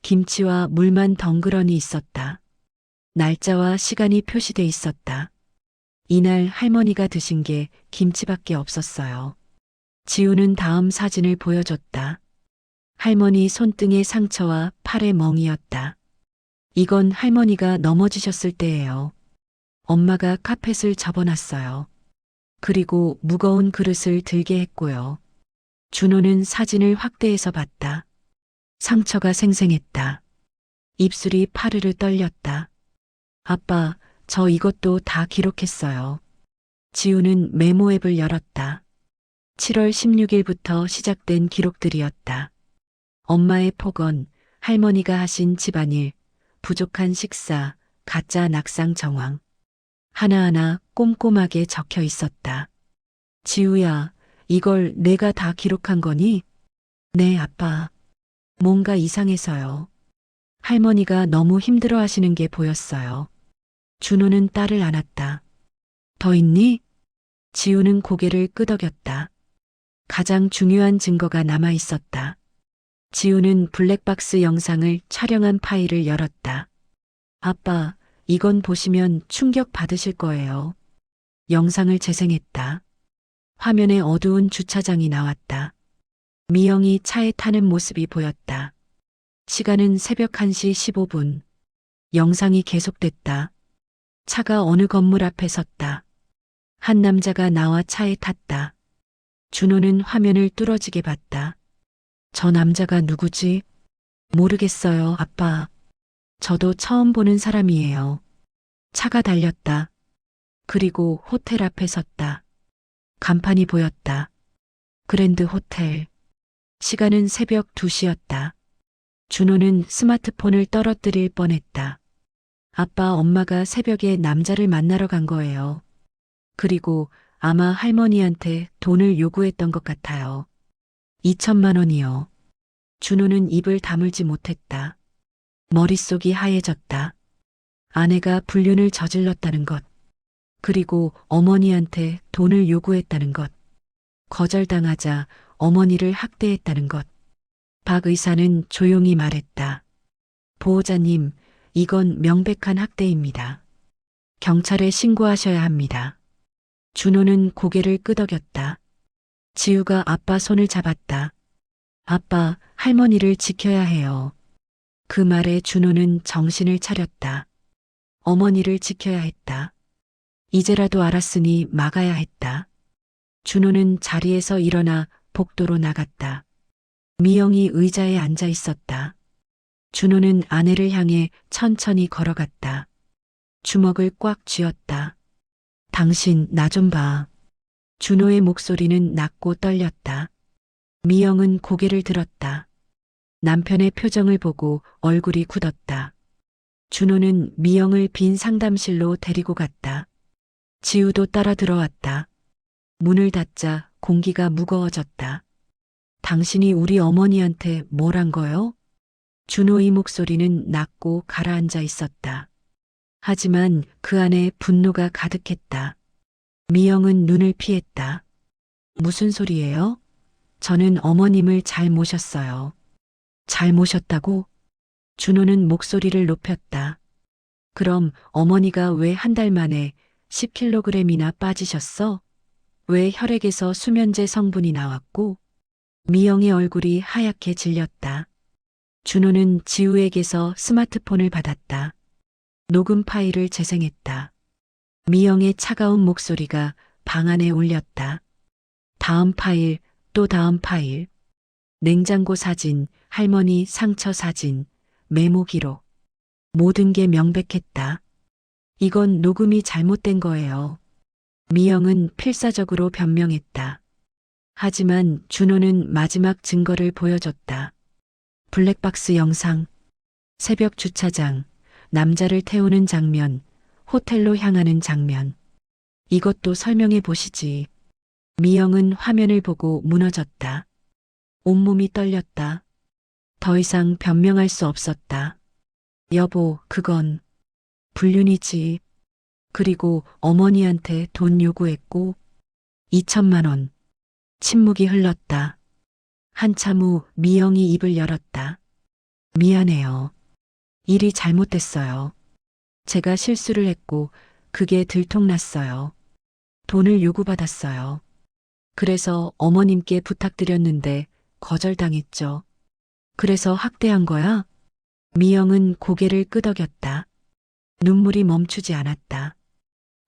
김치와 물만 덩그러니 있었다. 날짜와 시간이 표시돼 있었다. 이날 할머니가 드신 게 김치밖에 없었어요. 지우는 다음 사진을 보여줬다. 할머니 손등의 상처와 팔의 멍이었다. 이건 할머니가 넘어지셨을 때예요. 엄마가 카펫을 접어놨어요. 그리고 무거운 그릇을 들게 했고요. 준호는 사진을 확대해서 봤다. 상처가 생생했다. 입술이 파르르 떨렸다. 아빠, 저 이것도 다 기록했어요. 지우는 메모 앱을 열었다. 7월 16일부터 시작된 기록들이었다. 엄마의 폭언, 할머니가 하신 집안일, 부족한 식사, 가짜 낙상 정황. 하나하나 꼼꼼하게 적혀 있었다. 지우야, 이걸 내가 다 기록한 거니? 네, 아빠. 뭔가 이상해서요. 할머니가 너무 힘들어 하시는 게 보였어요. 준호는 딸을 안았다. 더 있니? 지우는 고개를 끄덕였다. 가장 중요한 증거가 남아 있었다. 지우는 블랙박스 영상을 촬영한 파일을 열었다. 아빠, 이건 보시면 충격 받으실 거예요. 영상을 재생했다. 화면에 어두운 주차장이 나왔다. 미영이 차에 타는 모습이 보였다. 시간은 새벽 1시 15분. 영상이 계속됐다. 차가 어느 건물 앞에 섰다. 한 남자가 나와 차에 탔다. 준호는 화면을 뚫어지게 봤다. 저 남자가 누구지? 모르겠어요, 아빠. 저도 처음 보는 사람이에요. 차가 달렸다. 그리고 호텔 앞에 섰다. 간판이 보였다. 그랜드 호텔. 시간은 새벽 2시였다. 준호는 스마트폰을 떨어뜨릴 뻔했다. 아빠, 엄마가 새벽에 남자를 만나러 간 거예요. 그리고 아마 할머니한테 돈을 요구했던 것 같아요. 2천만 원이요. 준호는 입을 다물지 못했다. 머릿속이 하얘졌다. 아내가 불륜을 저질렀다는 것, 그리고 어머니한테 돈을 요구했다는 것, 거절당하자 어머니를 학대했다는 것. 박 의사는 조용히 말했다. 보호자님, 이건 명백한 학대입니다. 경찰에 신고하셔야 합니다. 준호는 고개를 끄덕였다. 지우가 아빠 손을 잡았다. 아빠, 할머니를 지켜야 해요. 그 말에 준호는 정신을 차렸다. 어머니를 지켜야 했다. 이제라도 알았으니 막아야 했다. 준호는 자리에서 일어나 복도로 나갔다. 미영이 의자에 앉아 있었다. 준호는 아내를 향해 천천히 걸어갔다. 주먹을 꽉 쥐었다. 당신 나 좀 봐. 준호의 목소리는 낮고 떨렸다. 미영은 고개를 들었다. 남편의 표정을 보고 얼굴이 굳었다. 준호는 미영을 빈 상담실로 데리고 갔다. 지우도 따라 들어왔다. 문을 닫자 공기가 무거워졌다. 당신이 우리 어머니한테 뭘 한 거요? 준호의 목소리는 낮고 가라앉아 있었다. 하지만 그 안에 분노가 가득했다. 미영은 눈을 피했다. 무슨 소리예요? 저는 어머님을 잘 모셨어요. 잘 모셨다고? 준호는 목소리를 높였다. 그럼 어머니가 왜 한 달 만에 10kg이나 빠지셨어? 왜 혈액에서 수면제 성분이 나왔고? 미영의 얼굴이 하얗게 질렸다. 준호는 지우에게서 스마트폰을 받았다. 녹음 파일을 재생했다. 미영의 차가운 목소리가 방 안에 울렸다. 다음 파일, 또 다음 파일. 냉장고 사진, 할머니 상처 사진, 메모 기록. 모든 게 명백했다. 이건 녹음이 잘못된 거예요. 미영은 필사적으로 변명했다. 하지만 준호는 마지막 증거를 보여줬다. 블랙박스 영상, 새벽 주차장, 남자를 태우는 장면, 호텔로 향하는 장면. 이것도 설명해 보시지. 미영은 화면을 보고 무너졌다. 온몸이 떨렸다. 더 이상 변명할 수 없었다. 여보, 그건 불륜이지. 그리고 어머니한테 돈 요구했고 2천만 원. 침묵이 흘렀다. 한참 후 미영이 입을 열었다. 미안해요. 일이 잘못됐어요. 제가 실수를 했고 그게 들통났어요. 돈을 요구받았어요. 그래서 어머님께 부탁드렸는데 거절당했죠. 그래서 학대한 거야? 미영은 고개를 끄덕였다. 눈물이 멈추지 않았다.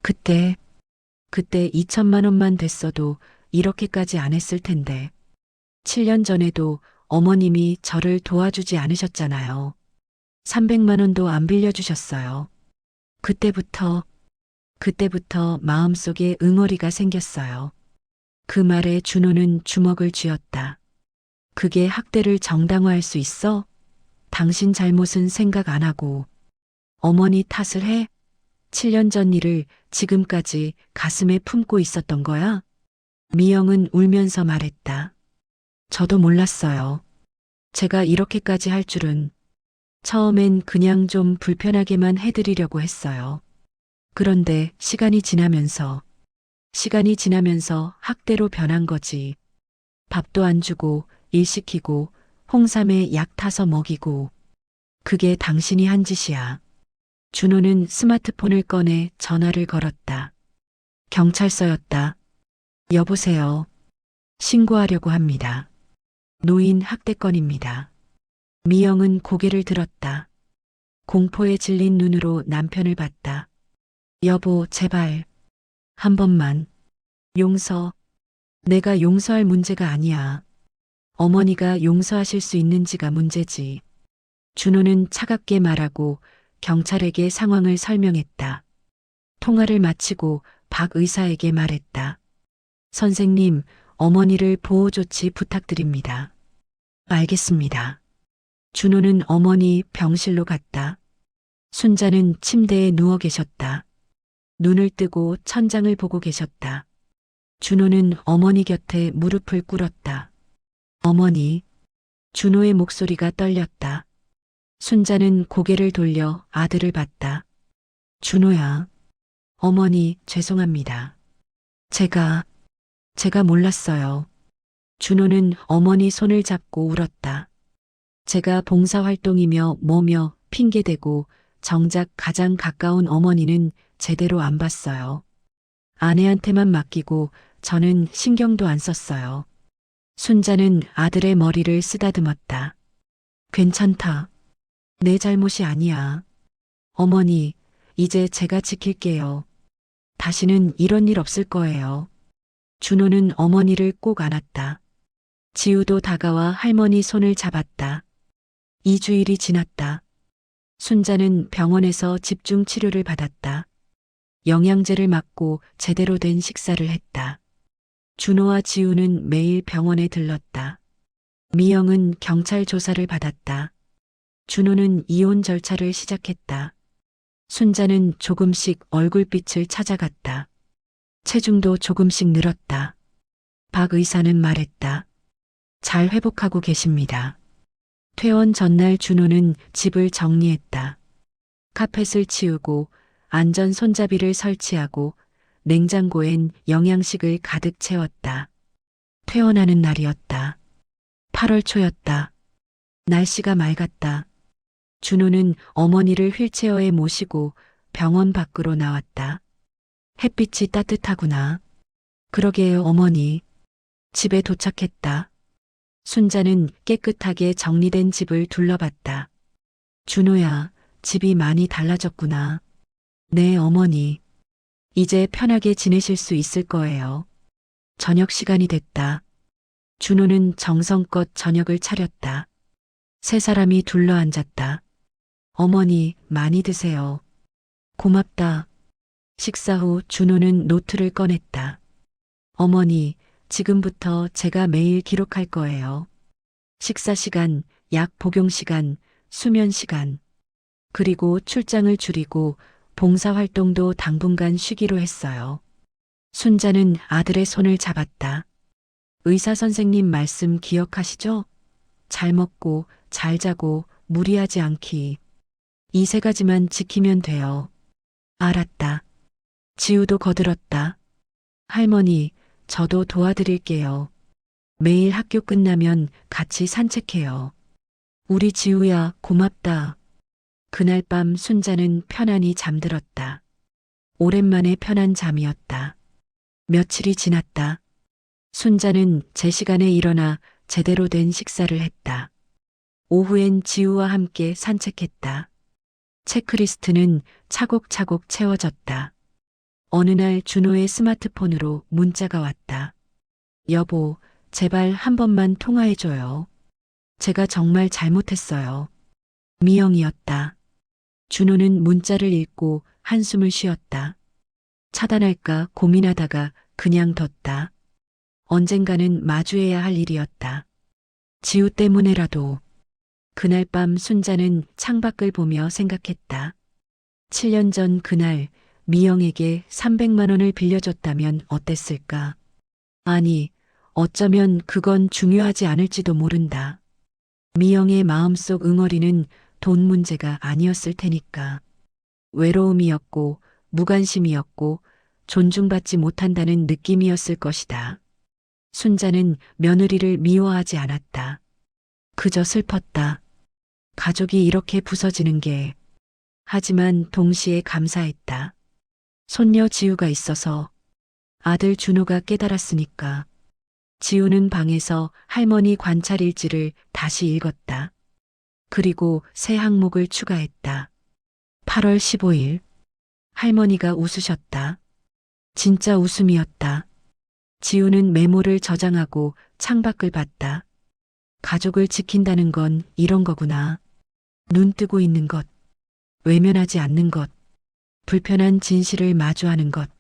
그때 2천만 원만 됐어도 이렇게까지 안 했을 텐데. 7년 전에도 어머님이 저를 도와주지 않으셨잖아요. 300만 원도 안 빌려주셨어요. 그때부터 마음속에 응어리가 생겼어요. 그 말에 준호는 주먹을 쥐었다. 그게 학대를 정당화할 수 있어? 당신 잘못은 생각 안 하고 어머니 탓을 해? 7년 전 일을 지금까지 가슴에 품고 있었던 거야? 미영은 울면서 말했다. 저도 몰랐어요. 제가 이렇게까지 할 줄은. 처음엔 그냥 좀 불편하게만 해드리려고 했어요. 그런데 시간이 지나면서 학대로 변한 거지. 밥도 안 주고 일 시키고 홍삼에 약 타서 먹이고. 그게 당신이 한 짓이야. 준호는 스마트폰을 꺼내 전화를 걸었다. 경찰서였다. 여보세요. 신고하려고 합니다. 노인 학대건입니다. 미영은 고개를 들었다. 공포에 질린 눈으로 남편을 봤다. 여보, 제발. 한 번만. 내가 용서할 문제가 아니야. 어머니가 용서하실 수 있는지가 문제지. 준호는 차갑게 말하고 경찰에게 상황을 설명했다. 통화를 마치고 박 의사에게 말했다. 선생님, 어머니를 보호 조치 부탁드립니다. 알겠습니다. 준호는 어머니 병실로 갔다. 순자는 침대에 누워 계셨다. 눈을 뜨고 천장을 보고 계셨다. 준호는 어머니 곁에 무릎을 꿇었다. 어머니. 준호의 목소리가 떨렸다. 순자는 고개를 돌려 아들을 봤다. 준호야. 어머니, 죄송합니다. 제가 몰랐어요. 준호는 어머니 손을 잡고 울었다. 제가 봉사활동이며 뭐며 핑계대고 정작 가장 가까운 어머니는 제대로 안 봤어요. 아내한테만 맡기고 저는 신경도 안 썼어요. 순자는 아들의 머리를 쓰다듬었다. 괜찮다. 내 잘못이 아니야. 어머니, 이제 제가 지킬게요. 다시는 이런 일 없을 거예요. 준호는 어머니를 꼭 안았다. 지우도 다가와 할머니 손을 잡았다. 2주일이 지났다. 순자는 병원에서 집중 치료를 받았다. 영양제를 맞고 제대로 된 식사를 했다. 준호와 지우는 매일 병원에 들렀다. 미영은 경찰 조사를 받았다. 준호는 이혼 절차를 시작했다. 순자는 조금씩 얼굴빛을 찾아갔다. 체중도 조금씩 늘었다. 박 의사는 말했다. 잘 회복하고 계십니다. 퇴원 전날 준호는 집을 정리했다. 카펫을 치우고 안전 손잡이를 설치하고 냉장고엔 영양식을 가득 채웠다. 퇴원하는 날이었다. 8월 초였다. 날씨가 맑았다. 준호는 어머니를 휠체어에 모시고 병원 밖으로 나왔다. 햇빛이 따뜻하구나. 그러게요, 어머니. 집에 도착했다. 순자는 깨끗하게 정리된 집을 둘러봤다. 준호야, 집이 많이 달라졌구나. 네, 어머니. 이제 편하게 지내실 수 있을 거예요. 저녁 시간이 됐다. 준호는 정성껏 저녁을 차렸다. 세 사람이 둘러앉았다. 어머니, 많이 드세요. 고맙다. 식사 후 준호는 노트를 꺼냈다. 어머니, 지금부터 제가 매일 기록할 거예요. 식사 시간, 약 복용 시간, 수면 시간. 그리고 출장을 줄이고 봉사활동도 당분간 쉬기로 했어요. 순자는 아들의 손을 잡았다. 의사 선생님 말씀 기억하시죠? 잘 먹고, 잘 자고, 무리하지 않기. 이 세 가지만 지키면 돼요. 알았다. 지우도 거들었다. 할머니, 저도 도와드릴게요. 매일 학교 끝나면 같이 산책해요. 우리 지우야, 고맙다. 그날 밤 순자는 편안히 잠들었다. 오랜만에 편한 잠이었다. 며칠이 지났다. 순자는 제 시간에 일어나 제대로 된 식사를 했다. 오후엔 지우와 함께 산책했다. 체크리스트는 차곡차곡 채워졌다. 어느 날 준호의 스마트폰으로 문자가 왔다. 여보, 제발 한 번만 통화해줘요. 제가 정말 잘못했어요. 미영이었다. 준호는 문자를 읽고 한숨을 쉬었다. 차단할까 고민하다가 그냥 뒀다. 언젠가는 마주해야 할 일이었다. 지우 때문에라도. 그날 밤 순자는 창밖을 보며 생각했다. 7년 전 그날 미영에게 300만 원을 빌려줬다면 어땠을까? 아니, 어쩌면 그건 중요하지 않을지도 모른다. 미영의 마음속 응어리는 돈 문제가 아니었을 테니까. 외로움이었고 무관심이었고 존중받지 못한다는 느낌이었을 것이다. 순자는 며느리를 미워하지 않았다. 그저 슬펐다. 가족이 이렇게 부서지는 게. 하지만 동시에 감사했다. 손녀 지우가 있어서. 아들 준호가 깨달았으니까. 지우는 방에서 할머니 관찰 일지를 다시 읽었다. 그리고 새 항목을 추가했다. 8월 15일. 할머니가 웃으셨다. 진짜 웃음이었다. 지우는 메모를 저장하고 창밖을 봤다. 가족을 지킨다는 건 이런 거구나. 눈 뜨고 있는 것, 외면하지 않는 것, 불편한 진실을 마주하는 것.